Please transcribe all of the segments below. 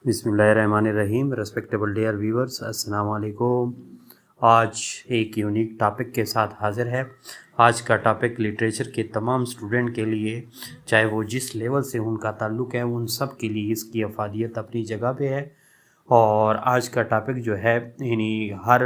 बिस्मिल्लाहिर्रहमानिर्रहीम। Respectable dear viewers, अस्सलाम वालेकुम। आज एक यूनिक टॉपिक के साथ हाज़िर है। आज का टॉपिक लिटरेचर के तमाम स्टूडेंट के लिए, चाहे वो जिस लेवल से उनका ताल्लुक़ है, उन सब के लिए इसकी अफादियत अपनी जगह पे है। और आज का टॉपिक जो है हर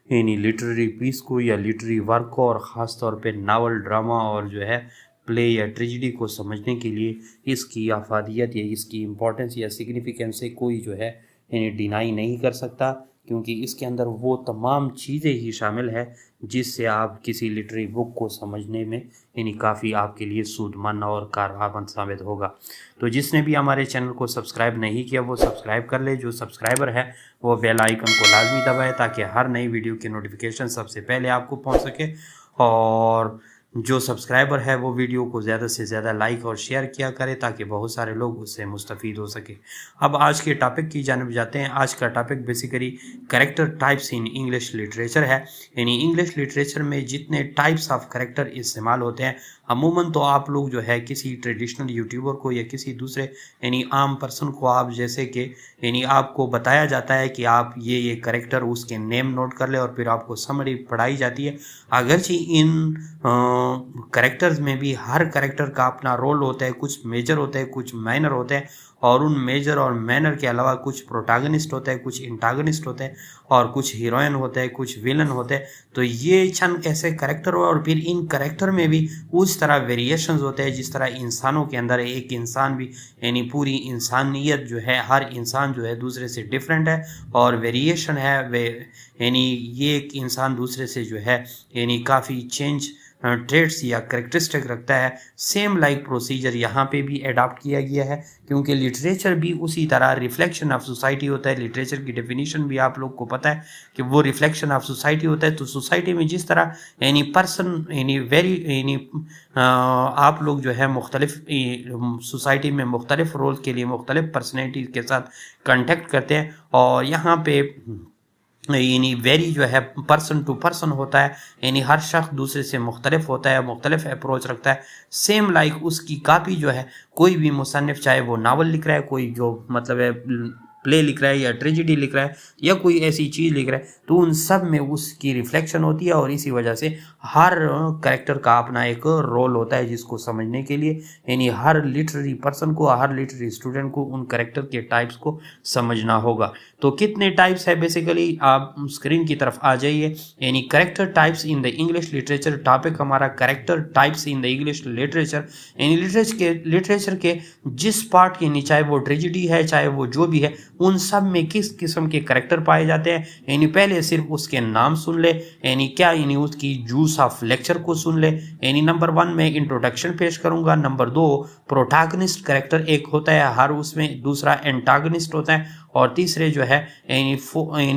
लिटरेरी पीस को या लिटरेरी वर्क को, और ख़ास तौर पे नावल, ड्रामा और जो है प्ले या ट्रेजिडी को समझने के लिए इसकी अफादियत या इसकी इम्पोर्टेंस या सिग्निफिकेंस से कोई जो है डिनाई नहीं कर सकता, क्योंकि इसके अंदर वो तमाम चीज़ें ही शामिल है जिससे आप किसी लिटरेरी बुक को समझने में काफ़ी आपके लिए सूदमंद और कारआमद साबित होगा। तो जिसने भी हमारे चैनल को सब्सक्राइब नहीं किया वो सब्सक्राइब कर ले। जो सब्सक्राइबर है वो बेल आइकन को लाजमी दबाए ताकि हर नई वीडियो की नोटिफिकेशन सबसे पहले आपको पहुंच सके। और जो सब्सक्राइबर है वो वीडियो को ज़्यादा से ज़्यादा लाइक और शेयर किया करे ताकि बहुत सारे लोग उससे मुस्तफ़ीद हो सके। अब आज के टॉपिक की जानिब जाते हैं। आज का topic basically character types in English literature है। इंग्लिश लिटरेचर में जितने टाइप्स ऑफ कैरेक्टर इस्तेमाल होते हैं, अमूमन तो आप लोग जो है किसी ट्रेडिशनल यूट्यूबर को या किसी दूसरे आम पर्सन को आप जैसे कि आपको बताया जाता है कि आप ये कैरेक्टर उसके नेम नोट कर ले और फिर आपको समरी पढ़ाई जाती है। अगरचे इन कैरेक्टर्स में भी हर कैरेक्टर का अपना रोल होता है, कुछ मेजर होते हैं, कुछ माइनर होते हैं, और उन मेजर और माइनर के अलावा कुछ प्रोटैगनिस्ट होते हैं, कुछ इंटागनिस्ट होते हैं, और कुछ हीरोइन होते हैं, कुछ विलन होते हैं। तो ये चंद ऐसे कैरेक्टर हो, और फिर इन कैरेक्टर में भी उस तरह वेरिएशंस होते हैं जिस तरह इंसानों के अंदर एक इंसान भी पूरी इंसानियत जो है, हर इंसान जो है दूसरे से डिफरेंट है और वेरिएशन है वे ये एक इंसान दूसरे से जो है काफ़ी चेंज ट्रेड्स या करेक्टरिस्टिक रखता है। सेम लाइक प्रोसीजर यहाँ पे भी अडॉप्ट किया गया है, क्योंकि लिटरेचर भी उसी तरह रिफ्लेक्शन ऑफ सोसाइटी होता है। लिटरेचर की डेफिनेशन भी आप लोग को पता है कि वो रिफ्लेक्शन ऑफ सोसाइटी होता है। तो सोसाइटी में जिस तरह पर्सन आप लोग जो है मुख्तलिफ सोसाइटी में मुख्तलिफ रोल के लिए मुख्तलिफ पर्सनैलिटी के साथ कंटेक्ट करते हैं, और यहाँ पे वेरी जो है पर्सन टू पर्सन होता है, हर शख्स दूसरे से मुख्तलिफ होता है, मुख्तलिफ अप्रोच रखता है। सेम लाइक उसकी कापी जो है कोई भी मुसन्निफ, चाहे वो नावल लिख रहा है, कोई जो मतलब है प्ले लिख रहा है या ट्रेजिडी लिख रहा है या कोई ऐसी चीज़ लिख रहा है, तो उन सब में उसकी रिफ्लेक्शन होती है। और इसी वजह से हर कैरेक्टर का अपना एक रोल होता है जिसको समझने के लिए हर लिटरेरी पर्सन को, हर लिटरेरी स्टूडेंट को उन कैरेक्टर के टाइप्स को समझना होगा। तो कितने टाइप्स है बेसिकली आप स्क्रीन की तरफ आ जाइए। Character types in the English literature topic हमारा character types in the English literature. Literature के जिस पार्ट चाहे वो ट्रेजिडी है, चाहे वो जो भी है, उन सब में किस किस्म के कैरेक्टर पाए जाते हैं। पहले सिर्फ उसके नाम सुन ले, क्या उसकी जूस ऑफ लेक्चर को सुन ले। नंबर 1 में इंट्रोडक्शन पेश करूंगा। नंबर 2 प्रोटैगनिस्ट कैरेक्टर एक होता है हर उसमें, दूसरा एंटागनिस्ट होता है, और तीसरे जो है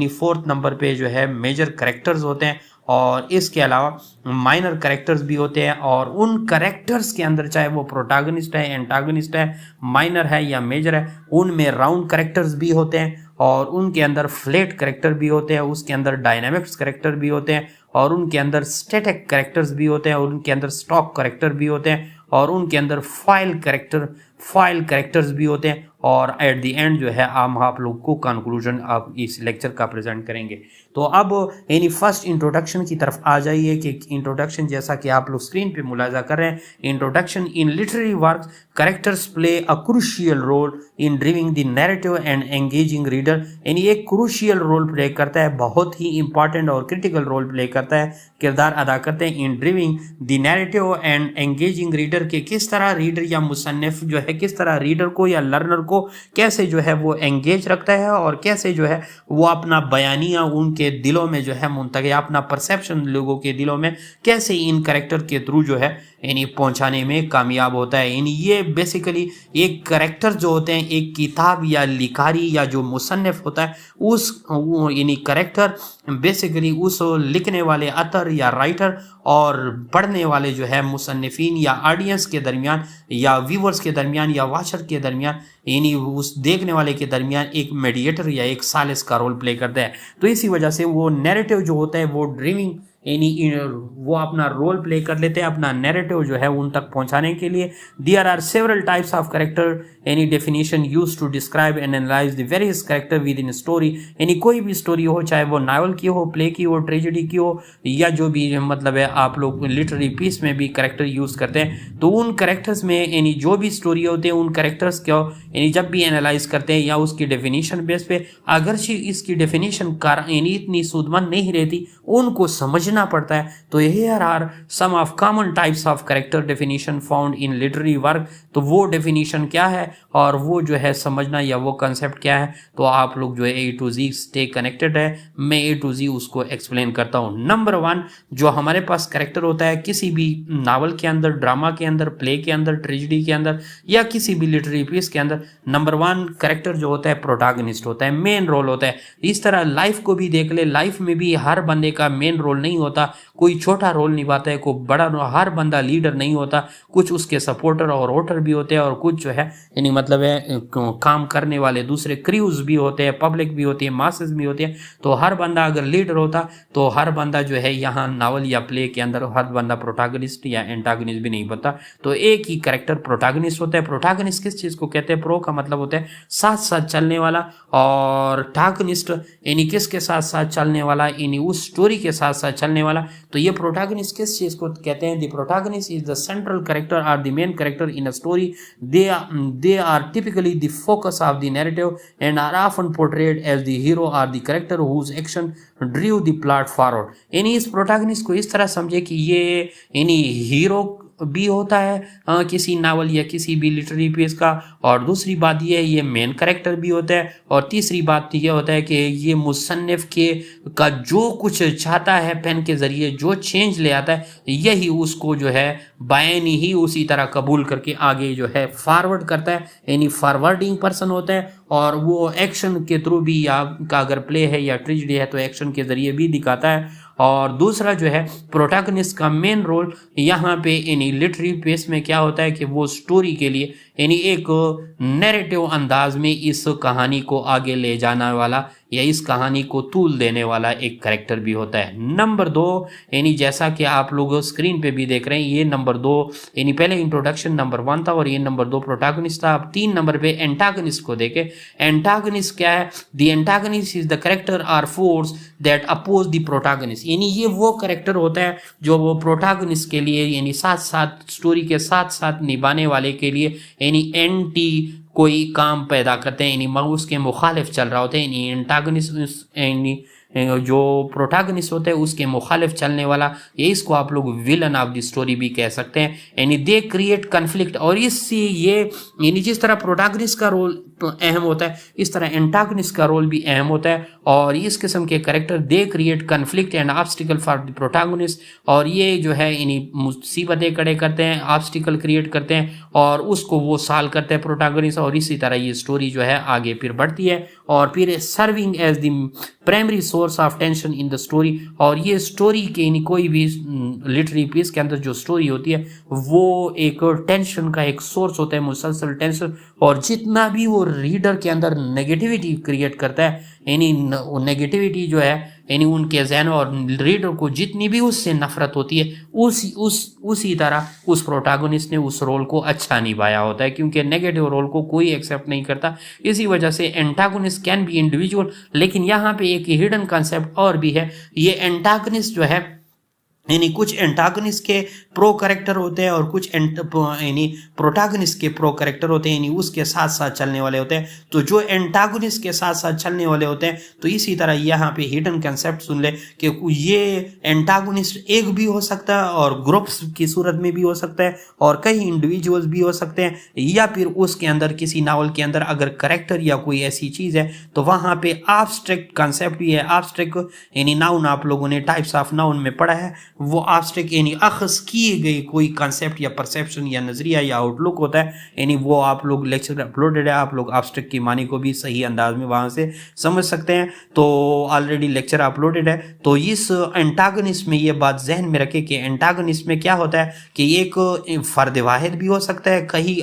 फोर्थ नंबर पे जो है मेजर कैरेक्टर्स होते हैं, और इसके अलावा माइनर कैरेक्टर्स भी होते हैं। और उन कैरेक्टर्स के अंदर चाहे वो प्रोटैगनिस्ट है, एंटागनिस्ट है, माइनर है या मेजर है, उनमें राउंड कैरेक्टर्स भी होते हैं, और उनके अंदर फ्लैट कैरेक्टर भी होते हैं, उसके अंदर डायनामिक्स कैरेक्टर भी होते हैं, और उनके अंदर स्टैटिक कैरेक्टर्स भी होते हैं, और उनके अंदर स्टॉक कैरेक्टर भी होते हैं, और उनके अंदर फाइल कैरेक्टर्स भी होते हैं। और एट द एंड जो है आप लोग को कंक्लूजन आप इस लेक्चर का प्रेजेंट करेंगे। तो अब फर्स्ट इंट्रोडक्शन की तरफ आ जाइए कि इंट्रोडक्शन जैसा कि आप लोग स्क्रीन पे मुलाजा कर रहे हैं। Introduction in literary works characters play a crucial role in driving the narrative and engaging reader. एक क्रूशियल रोल प्ले करता है, बहुत ही इंपॉर्टेंट और क्रिटिकल रोल प्ले करता है, किरदार अदा करते हैं in driving the narrative and engaging reader के किस तरह रीडर या मुसन्निफ जो है किस तरह रीडर को या लर्नर को कैसे जो है वो एंगेज रखता है, और कैसे जो है वो अपना बयानिया उनके दिलों में जो है मुंतकिल, अपना परसेप्शन लोगों के दिलों में कैसे इन कैरेक्टर के थ्रू जो है पहुंचाने में कामयाब होता है। ये बेसिकली एक कैरेक्टर जो होते हैं, एक किताब या लिखारी या जो मुसन्निफ होता है, उस कैरेक्टर बेसिकली उस लिखने वाले अतर या राइटर और पढ़ने वाले जो है मुसन्निफिन या ऑडियंस के दरमियान या व्यूवर्स के दरमियान या वाचर के दरमियान उस देखने वाले के दरमियान एक मीडिएटर या एक सालिस का रोल प्ले करता है। तो इसी वजह से वो नैरेटिव जो होता है वो ड्राइविंग यानी वो अपना रोल प्ले कर लेते हैं अपना नैरेटिव जो है उन तक पहुंचाने के लिए। There are several types of character any definition use to describe and analyse the various character within story. यानी कोई भी स्टोरी हो, चाहे वो नावल की हो, प्ले की हो, ट्रेजेडी की हो, या जो भी मतलब है आप लोग लिटरेरी पीस में भी कैरेक्टर यूज करते हैं, तो उन कैरेक्टर्स में यानी जो भी स्टोरी होते हैं उन कैरेक्टर्स को यानी जब भी एनालाइज करते हैं या उसकी डेफिनेशन बेस पे, अगर इसकी डेफिनेशन यानी इतनी सूदमंद नहीं रहती, उनको समझना पड़ता है। तो here are some of common types of character definition found in literary work. तो वो डेफिनेशन क्या है और वो जो है समझना या वो कंसेप्ट क्या है, तो आप लोग जो है ए टू जी स्टे कनेक्टेड है, मैं ए टू जी उसको एक्सप्लेन करता हूँ। नंबर 1 जो हमारे पास कैरेक्टर होता है किसी भी नावल के अंदर, ड्रामा के अंदर, प्ले के अंदर, ट्रेजेडी के अंदर या किसी भी लिटरेरी पीस के अंदर, नंबर 1 कैरेक्टर जो होता है प्रोटैगनिस्ट होता है, मेन रोल होता है। इस तरह लाइफ को भी देख ले, लाइफ में भी हर बंदे का मेन रोल नहीं होता, कोई छोटा रोल निभाता है, कोई बड़ा रोल, हर बंदा लीडर नहीं होता, कुछ उसके सपोर्टर और वोटर भी होते हैं और कुछ जो है यानी मतलब है काम करने वाले दूसरे क्रूज भी होते हैं, पब्लिक भी होती है, मासेस भी होती है। तो हर बंदा अगर लीडर होता तो हर बंदा जो है यहाँ नावल या प्ले के अंदर हर बंदा प्रोटैगनिस्ट या एंटागनिस्ट भी नहीं बनता। तो एक ही कैरेक्टर प्रोटैगनिस्ट होता है। प्रोटैगनिस्ट किस चीज को कहते हैं? प्रो का मतलब होता है साथ साथ चलने वाला, और टैगनिस्ट यानी किसके साथ साथ चलने वाला, यानी उस स्टोरी के साथ साथ चलने वाला। तो ये प्रोटैगनिस्ट किस चीज को कहते हैं? The protagonist is the central character और the main character in a story. They are typically the focus of the narrative and are often portrayed as the hero और the character whose action drive the plot forward. यानी इस protagonist को इस तरह समझे कि ये यानी हीरो भी होता है किसी नावल या किसी भी लिटरेरी पीस का, और दूसरी बात ये मेन कैरेक्टर भी होता है, और तीसरी बात ये होता है कि ये मुसन्निफ के का जो कुछ चाहता है पेन के जरिए जो चेंज ले आता है, यही उसको जो है बयानी ही उसी तरह कबूल करके आगे जो है फॉरवर्ड करता है, यानी फॉरवर्डिंग पर्सन होता है। और वो एक्शन के थ्रू भी, या का अगर प्ले है या ट्रेजेडी है तो एक्शन के जरिए भी दिखाता है। और दूसरा जो है प्रोटैगनिस्ट का मेन रोल यहाँ पे यानी लिटरेरी पेस में क्या होता है कि वो स्टोरी के लिए यानी एक नैरेटिव अंदाज में इस कहानी को आगे ले जाने वाला या इस कहानी को तूल देने वाला एक कैरेक्टर भी होता है। नंबर 2 यानी जैसा कि आप लोग स्क्रीन पे भी देख रहे हैं, ये नंबर 2 यानी पहले इंट्रोडक्शन नंबर 1 था और ये नंबर 2 प्रोटैगनिस्ट था। अब 3 नंबर पे एंटागनिस्ट को देखें। एंटागनिस्ट क्या है? The antagonist is the character और force that oppose the protagonist. यानी ये वो कैरेक्टर होता है जो वो प्रोटैगनिस्ट के लिए यानी साथ साथ स्टोरी के साथ साथ निभाने वाले के लिए यानी एंटी कोई काम पैदा करते हैं, यानी उसके मुखालिफ चल रहा होता है। यानी एंटागनिस्ट यानी जो प्रोटैगनिस्ट होते हैं उसके मुखालिफ चलने वाला, ये इसको आप लोग विलन ऑफ द स्टोरी भी कह सकते हैं। यानी दे क्रिएट कन्फ्लिक्ट, और इससे ये यानी जिस तरह प्रोटैगनिस्ट का रोल अहम होता है इस तरह एंटागनिस्ट का रोल भी अहम होता है। और इस किस्म के character they create conflict and obstacle for the protagonist, और ये जो है यानी मुसीबतें खड़े करते हैं, ऑब्स्टिकल क्रिएट करते हैं और उसको वो सॉल्व करते हैं प्रोटैगनिस्ट। और इसी तरह ये स्टोरी जो है आगे फिर बढ़ती है और फिर serving as the primary source of tension in the story. और ये स्टोरी के यानी कोई भी लिटरेरी पीस के अंदर जो स्टोरी होती है वो एक टेंशन का एक सोर्स होता है, मुसलसल टेंशन। और जितना भी वो रीडर के अंदर नेगेटिविटी क्रिएट करता है, यानी नेगेटिविटी जो है यानी उनके जहन और रीडर को जितनी भी उससे नफरत होती है, उसी तरह उस प्रोटैगनिस्ट ने उस रोल को अच्छा निभाया होता है, क्योंकि नेगेटिव रोल को कोई एक्सेप्ट नहीं करता। इसी वजह से एंटागनिस्ट कैन बी इंडिविजुअल। लेकिन यहाँ पे एक हिडन कॉन्सेप्ट और भी है, ये एंटागनिस्ट जो है यानी कुछ एंटागनिस्ट के प्रो कैरेक्टर होते हैं और कुछ यानी प्रोटैगनिस्ट के प्रो कैरेक्टर होते हैं, यानी उसके साथ साथ चलने वाले होते हैं। तो जो एंटागनिस्ट के साथ साथ चलने वाले होते हैं, तो इसी तरह यहाँ पे हिडन कंसेप्ट सुन ले कि ये एंटागनिस्ट एक भी हो सकता है और ग्रुप्स की सूरत में भी हो सकता है और कई इंडिविजुअल्स भी हो सकते हैं, या फिर उसके अंदर किसी नावल के अंदर अगर कैरेक्टर या कोई ऐसी चीज़ है तो वहाँ पे एब्स्ट्रैक्ट कंसेप्ट भी है। एब्स्ट्रैक्ट यानी नाउन आप लोगों ने टाइप्स ऑफ नाउन में पढ़ा है, वो एब्स्ट्रैक्ट यानी अखज़ किए गए कोई कंसेप्ट या परसेप्शन या नजरिया या आउटलुक होता है। यानी वो आप लोग लेक्चर अपलोडेड है, आप लोग एब्स्ट्रैक्ट की मानी को भी सही अंदाज में वहाँ से समझ सकते हैं। तो ऑलरेडी लेक्चर अपलोडेड है। तो इस एंटागनिस्ट में ये बात जहन में रखें कि एंटागनिस्ट में क्या होता है कि एक फर्द वाहिद भी हो सकता है, कहीं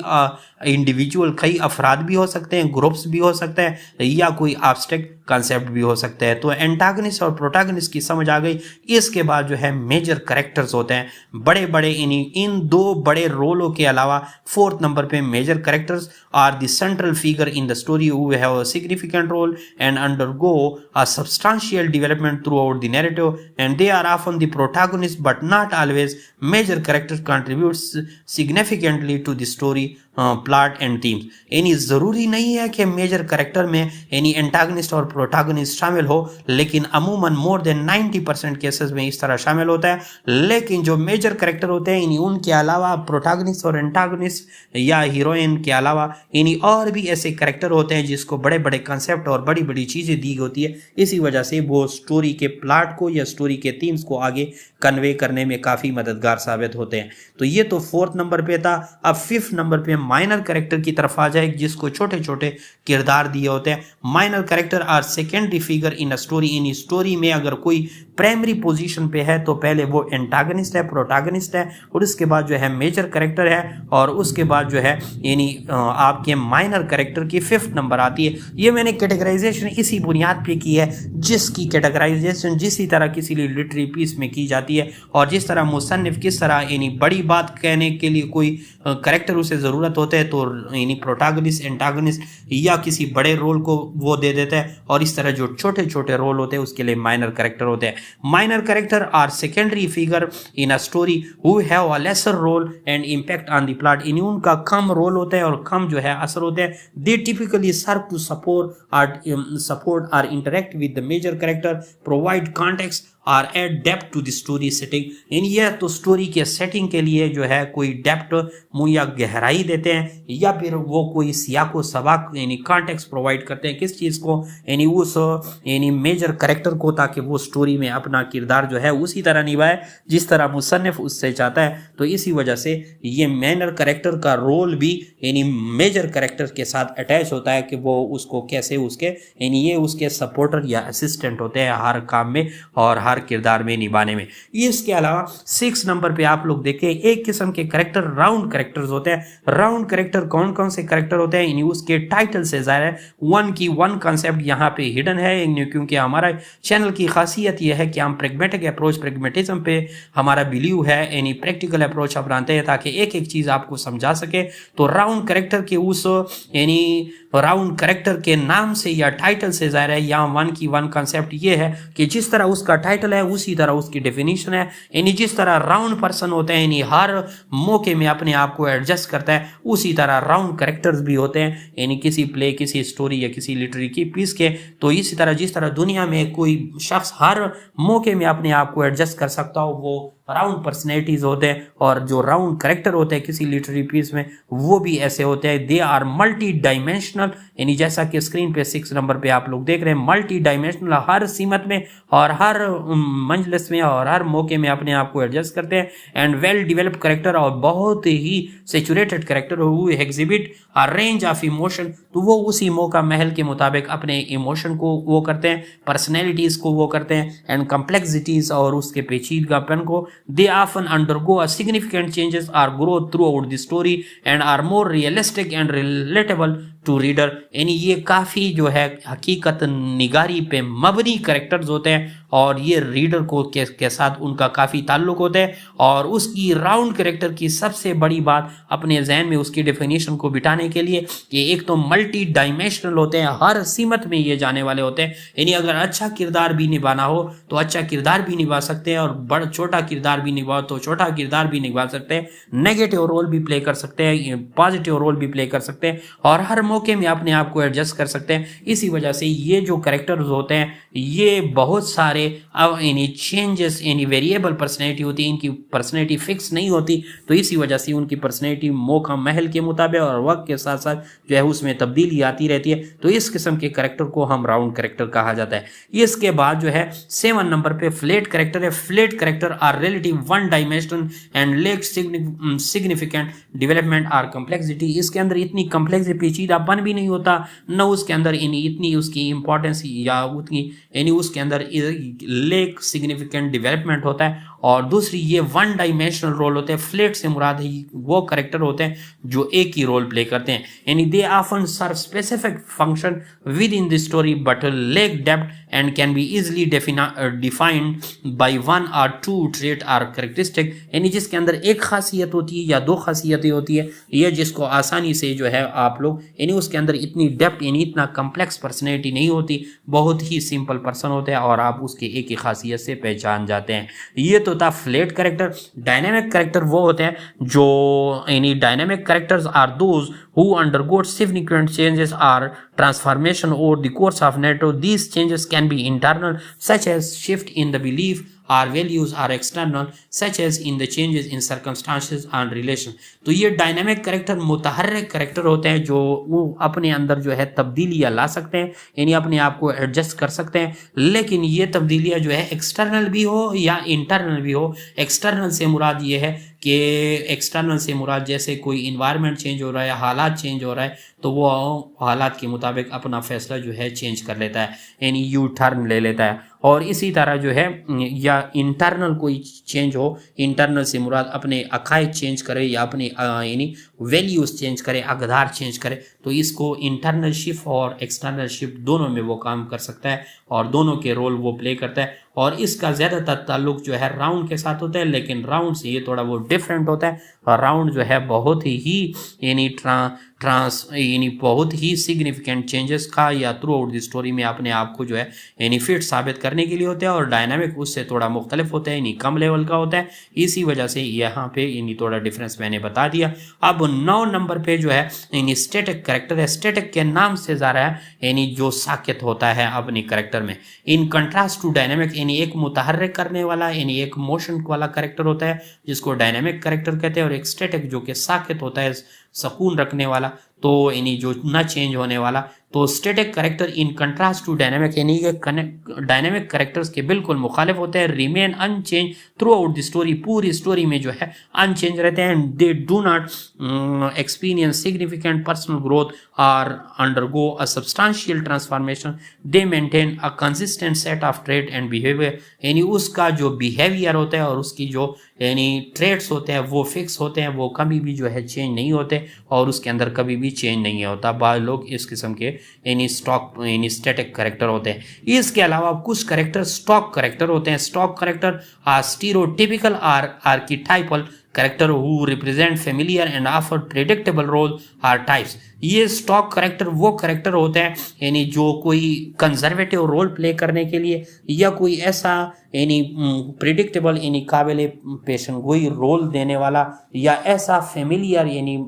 इंडिविजुअल कई अफराद भी हो सकते हैं, ग्रुप्स भी हो सकते हैं, या कोई एब्स्ट्रैक्ट कंसेप्ट भी हो सकते हैं। तो एंटागनिस्ट और प्रोटैगनिस्ट की समझ आ गई। इसके बाद जो है मेजर कैरेक्टर्स होते हैं, बड़े बड़े इन दो बड़े रोलों के अलावा फोर्थ नंबर पे major characters are the central figure in the story who have a significant role and undergo a substantial development throughout the narrative and they are often the protagonist but not always. Major characters contributes significantly to the story plot and themes. यानी जरूरी नहीं है कि major character में यानी antagonist और protagonist शामिल हो, लेकिन अमूमन मोर देन 90% केसेस में इस तरह शामिल होता है। लेकिन जो मेजर कैरेक्टर होते हैं यानी उनके अलावा प्रोटैगनिस्ट और एंटागनिस्ट या हीरोइन के अलावा यानी और भी ऐसे कैरेक्टर होते हैं जिसको बड़े बड़े कंसेप्ट और बड़ी बड़ी चीजें दी होती है। इसी वजह से वो स्टोरी के प्लॉट को या स्टोरी के थीम्स को आगे कन्वे करने में काफी मददगार साबित होते हैं। तो ये तो फोर्थ नंबर पे था। अब फिफ्थ नंबर पे माइनर कैरेक्टर की तरफ आ जाए, जिसको छोटे छोटे किरदार दिए होते हैं। Minor character are secondary figure in a story. इन स्टोरी में अगर कोई प्राइमरी पोजीशन पे है तो पहले वो एंटागनिस्ट है, प्रोटैगनिस्ट है, और उसके बाद जो है मेजर कैरेक्टर है, और उसके बाद जो है यानी आपके माइनर कैरेक्टर की फिफ्थ नंबर आती है। ये मैंने कैटेगराइजेशन इसी बुनियाद पे की है जिसकी कैटेगराइजेशन जिसी तरह किसी लिटरेरी पीस में की जाती है, और जिस तरह मुसन्निफ किस तरह यानी बड़ी बात कहने के लिए कोई कैरेक्टर उसे ज़रूरत होता है तो यानी प्रोटैगनिस्ट, एंटागनिस्ट या किसी बड़े रोल को वो दे देता है, और इस तरह जो छोटे छोटे रोल होते हैं उसके लिए माइनर कैरेक्टर होते हैं। Minor character are secondary figure in a story who have a lesser role and impact on the plot. इन उनका कम रोल होता है और कम जो है असर होते हैं। They typically serve to support और interact with the major character, provide context और add depth to the story setting. यानी यह तो स्टोरी के सेटिंग के लिए जो है कोई डेप्थ मुहैया गहराई देते हैं, या फिर वो कोई सियाको सबाक यानी कॉन्टेक्स्ट प्रोवाइड करते हैं किस चीज़ को, यानी उस यानी मेजर कैरेक्टर को, ताकि वो स्टोरी में अपना किरदार जो है उसी तरह निभाए जिस तरह मुसन्निफ उससे चाहता है। तो इसी वजह से ये माइनर कैरेक्टर का रोल भी यानी मेजर कैरेक्टर के साथ अटैच होता है कि वो उसको कैसे उसके यानी ये उसके सपोर्टर या असिस्टेंट होते हैं हर काम में और हर किरदार में निभाने में। इसके अलावा 6 नंबर पे आप लोग देखें एक किस्म के कैरेक्टर राउंड कैरेक्टर्स होते हैं। राउंड कैरेक्टर कौन कौन से कैरेक्टर होते हैं, उसके टाइटल से जाहिर है वन कंसेप्ट यहाँ पे हिडन है, क्योंकि हमारा चैनल की खासियत यह है कि हम प्रेगमेटिक अप्रोच, प्रेगमेटिज्म पे हमारा बिलीव है, यानी प्रैक्टिकल अप्रोच अपनाते हैं ताकि एक एक चीज आपको समझा सके। तो राउंड कैरेक्टर के उस यानी राउंड कैरेक्टर के नाम से या टाइटल से जाहिर है यहाँ वन कंसेप्ट ये है कि जिस तरह उसका टाइटल है उसी तरह उसकी डेफिनेशन है। यानी जिस तरह राउंड पर्सन होते हैं यानी हर मौके में अपने आप को एडजस्ट करता है, उसी तरह राउंड कैरेक्टर्स भी होते हैं यानी किसी प्ले, किसी स्टोरी या किसी लिटरेरी की पीस के। तो इसी तरह जिस तरह दुनिया में कोई शख्स हर मौके में अपने आप को एडजस्ट कर सकता हो, वो राउंड पर्सनैलिटीज होते हैं, और जो राउंड कैरेक्टर होते हैं किसी लिटरेरी पीस में वो भी ऐसे होते हैं। दे आर मल्टी डायमेंशनल, यानी जैसा कि स्क्रीन पे 6 नंबर पे आप लोग देख रहे हैं, मल्टी डायमेंशनल, हर सीमत में और हर मंजलिस में और हर मौके में अपने आप को एडजस्ट करते हैं। एंड वेल डिवेल्प कैरेक्टर, और बहुत ही saturated character who exhibit a range of emotion, तो वो उसी मौका महल के मुताबिक अपने इमोशन को वो करते हैं, पर्सनैलिटीज को वो करते हैं, एंड कम्प्लेक्सिटीज और उसके पेचीदगापन को। They often undergo a significant changes or growth throughout the story and are more realistic and relatable to reader। यानी ये काफ़ी जो है हकीकत निगारी पे मबनी कैरेक्टर्स होते हैं और ये रीडर को के साथ उनका काफ़ी ताल्लुक होता है। और उसकी राउंड कैरेक्टर की सबसे बड़ी बात अपने जहन में उसकी डेफिनेशन को बिठाने के लिए कि एक तो मल्टी डायमेंशनल होते हैं, हर सीमत में ये जाने वाले होते हैं। यानी अगर अच्छा किरदार भी निभाना हो तो अच्छा किरदार भी निभा सकते हैं, और बड़ा छोटा किरदार भी निभाओ तो छोटा किरदार भी निभा सकते हैं, नेगेटिव रोल भी प्ले कर सकते हैं, पॉजिटिव रोल भी प्ले कर सकते हैं, और हर मौके में अपने आप को एडजस्ट कर सकते हैं। इसी वजह से ये जो कैरेक्टर्स होते हैं ये बहुत सारे यानी चेंजेस यानी वेरिएबल पर्सनैलिटी होती है, इनकी पर्सनैलिटी फिक्स नहीं होती। तो इसी वजह से उनकी पर्सनैलिटी मौका महल के मुताबिक और वक्त के साथ साथ जो है उसमें तब्दीली आती रहती है। तो इस किस्म के कैरेक्टर को हम राउंड कैरेक्टर कहा जाता है। इसके बाद जो है 7 नंबर पे फ्लैट कैरेक्टर है। Flat character are relative one dimension and lack significant development or complexity. इसके अंदर इतनी कम्प्लेक्स पेचीदापन भी नहीं होता, न उसके अंदर इतनी उसकी इंपॉर्टेंस या उतनी यानी उसके अंदर लेक सिग्निफिकेंट डेवलपमेंट होता है, और दूसरी ये वन डायमेंशनल रोल होते हैं। फ्लैट से मुराद ही वो करेक्टर होते हैं जो एक ही रोल प्ले करते हैं, यानी they often serve specific function within the story but lack depth and can be easily defined by one और टू ट्रेट आर करेक्टरिस्टिक, यानी जिसके अंदर एक खासियत होती है या दो खासियतें होती है, ये जिसको आसानी से जो है आप लोग यानी उसके अंदर इतनी डेप्थ यानी इतना कम्प्लेक्स पर्सनैलिटी नहीं होती, बहुत ही सिंपल पर्सन होते हैं और आप उसके एक ही खासियत से पहचान जाते हैं। ये तो था फ्लैट करेक्टर। डायनेमिक करेक्टर वो होते हैं जो यानी dynamic characters are those who undergo significant changes or transformation over the course of narrative. These changes can be internal, such as shift in the belief or values, or external, such as in the changes in circumstances and relation. तो ये dynamic character मुतहर्रिक character होते हैं जो वो अपने अंदर जो है तब्दीलियाँ ला सकते हैं, यानी अपने आप को एडजस्ट कर सकते हैं, लेकिन ये तब्दीलियाँ जो है एक्सटर्नल भी हो या इंटरनल भी हो। एक्सटर्नल से मुराद ये है कि एक्सटर्नल से मुराद जैसे कोई इन्वायरमेंट चेंज हो रहा है, हालात चेंज हो रहा है, तो वो हालात के मुताबिक अपना फैसला जो है चेंज कर लेता है, यानी यू टर्न ले लेता है। और इसी तरह जो है या इंटरनल कोई चेंज हो, इंटरनल से मुराद अपने अकायद चेंज करे या अपने यानी वैल्यूज चेंज करे, अकदार चेंज करे, तो इसको इंटरनल शिफ्ट और एक्सटर्नल शिफ्ट दोनों में वो काम कर सकता है और दोनों के रोल वो प्ले करता है। और इसका ज़्यादातर ताल्लुक जो है राउंड के साथ होता है, लेकिन राउंड से ये थोड़ा वो डिफरेंट होता है। और राउंड जो है बहुत ही यानी यानी बहुत ही सिग्निफिकेंट चेंजेस का या थ्रू आउट द स्टोरी में अपने आप को जो है यानी फिट साबित करने के लिए होता है, और डायनामिक उससे थोड़ा मुख्तलिफ होता है, यानी कम लेवल का होता है। इसी वजह से यहाँ पे यानी थोड़ा डिफरेंस मैंने बता दिया। अब 9 नंबर पे जो है यानी स्टैटिक करेक्टर है। स्टैटिक के नाम से जा रहा है यानी जो साकित होता है अपने करेक्टर में। इन कंट्रास्ट टू डायनामिक, यानी एक मुतहर्रिक करने वाला यानी एक मोशन वाला करेक्टर होता है जिसको डायनामिक करेक्टर कहते हैं, और एक स्टैटिक जो कि साकित होता है, सुकून रखने वाला, तो यानी जो ना चेंज होने वाला। तो static character in contrast to dynamic, यानी ये डायनामिक करेक्टर्स के बिल्कुल मुखालिफ होते हैं। Remain unchange throughout the story, पूरी स्टोरी में जो है अनचेंज रहते हैं। They do not experience significant personal growth और undergo a substantial transformation. They maintain a consistent set of trait and behaviour, यानी उसका जो बिहेवियर होता है और उसकी जो यानी ट्रेट्स होते हैं वो फिक्स होते हैं, वो कभी भी जो है चेंज नहीं होते और उसके अंदर कभी भी चेंज नहीं होता। बाद लोग इस किस्म के यानी स्टैटिक करेक्टर होते हैं। इसके अलावा कुछ करेक्टर स्टॉक करेक्टर होते हैं। Stock character are stereotypical or archetypal character who represent familiar and offer predictable role or types. ये स्टॉक करेक्टर वो करेक्टर होते हैं यानी जो कोई कंजर्वेटिव रोल प्ले करने के लिए या कोई ऐसा यानी प्रिडिक्टेबल यानी काबिल पेशेंगोई रोल देने वाला या ऐसा फेमिलियर यानी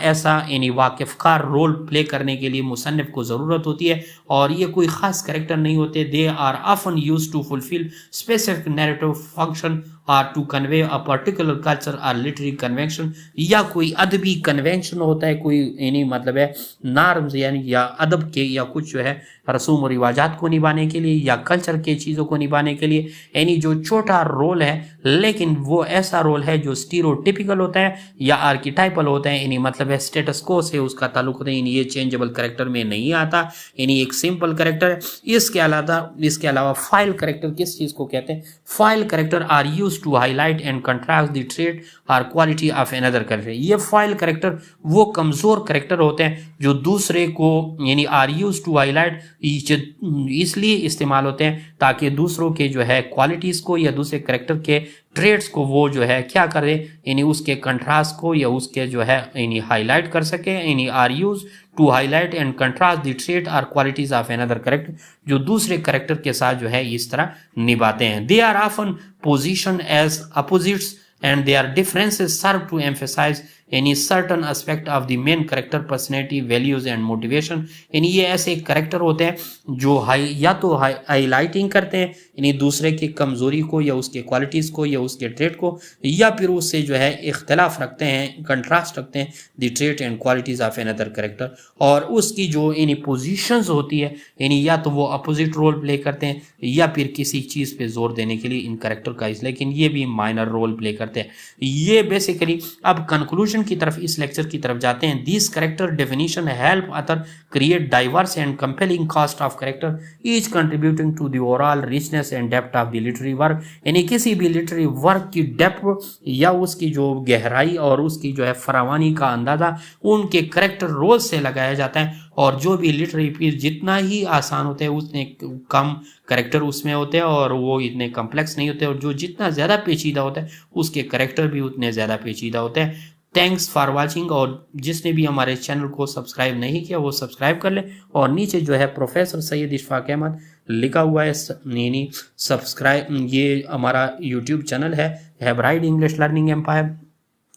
ऐसा यानी वाकिफकार रोल प्ले करने के लिए मुसन्निफ को ज़रूरत होती है, और ये कोई ख़ास करेक्टर नहीं होते। They are often used to fulfil specific narrative function और to convey a particular culture और लिटरेरी कन्वेंशन, या कोई अदबी कन्वेंशन होता है, कोई यानी मतलब है नॉर्म्स यानी या अदब के या कुछ जो है रसूम और रिवाजात को निभाने के लिए या कल्चर के चीज़ों को निभाने के लिए, यानी जो छोटा रोल है लेकिन वो ऐसा रोल है जो स्टीरियोटिपिकल होता है या आर्किटाइपल होता है, यानी मतलब है स्टेटस को से उसका ताल्लुक होता है, यानी ये चेंजेबल करेक्टर में नहीं आता, यानी एक सिंपल करेक्टर है। इसके अलावा फाइल करेक्टर किस चीज़ को कहते हैं? Foil character are use to highlight and contrast the trait और क्वालिटी ऑफ अनदर करेक्टर। ये फाइल करेक्टर वो कमज़ोर करेक्टर होते हैं जो दूसरे को यानी आर यूज टू हाईलाइट इसलिए इस्तेमाल होते हैं ताकि दूसरों के जो है क्वालिटीज़ को या दूसरे करेक्टर के ट्रेड्स को वो जो है क्या करे, यानी उसके कंट्रास्ट को या उसके जो है यानी हाईलाइट कर सके, यानी are use to highlight and contrast the trait और क्वालिटीज ऑफ अनदर करेक्टर, जो दूसरे करेक्टर के साथ जो है इस तरह निभाते हैं। They are often position as opposites and their differences serve to emphasize any certain aspect of the main character personality, values and motivation। यानी ये ऐसे करेक्टर होते हैं जो या तो हाईलाइटिंग करते हैं यानी दूसरे की कमज़ोरी को या उसके क्वालिटीज़ को या उसके ट्रेट को, या फिर उससे जो है इख्तलाफ रखते हैं, कंट्रास्ट रखते हैं the trait and qualities of another character, और उसकी जो यानी पोजीशंस होती है यानी या तो वो अपोजिट रोल प्ले करते हैं या फिर किसी चीज़ पे जोर देने के लिए इन करेक्टर का, लेकिन ये भी माइनर रोल प्ले करते हैं। ये बेसिकली अब कंक्लूजन कंक्लूजन की तरफ इस लेक्चर की तरफ जाते हैं। This character definition help other create diverse and compelling cast of character each contributing to the overall richness and depth of the literary work. यानी किसी भी लिटरेरी वर्क की डेप्थ या उसकी जो गहराई और उसकी जो है फरावानी का अंदाजा उनके करेक्टर रोल से लगाया जाता है। और जो भी लिटरेरी पीस जितना ही आसान होते हैं उतने कम करेक्टर उसमें होते हैं और वो इतने कम्प्लेक्स नहीं होते, और जो जितना ज़्यादा पेचीदा होता है उसके करेक्टर भी उतने ज़्यादा पेचीदा होते हैं। Thanks for watching. और जिसने भी हमारे चैनल को सब्सक्राइब नहीं किया वो सब्सक्राइब कर ले, और नीचे जो है प्रोफेसर सैयद इशफाक अहमद लिखा हुआ है यानी सब्सक्राइब, ये हमारा यूट्यूब चैनल है हेब्राइड इंग्लिश लर्निंग एम्पायर,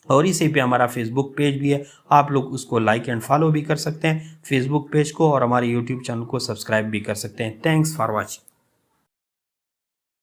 और इसी पे हमारा फेसबुक पेज भी है। आप लोग उसको लाइक एंड फॉलो भी कर सकते हैं फेसबुक पेज को, और हमारे यूट्यूब चैनल को सब्सक्राइब भी कर सकते हैं। Thanks for watching.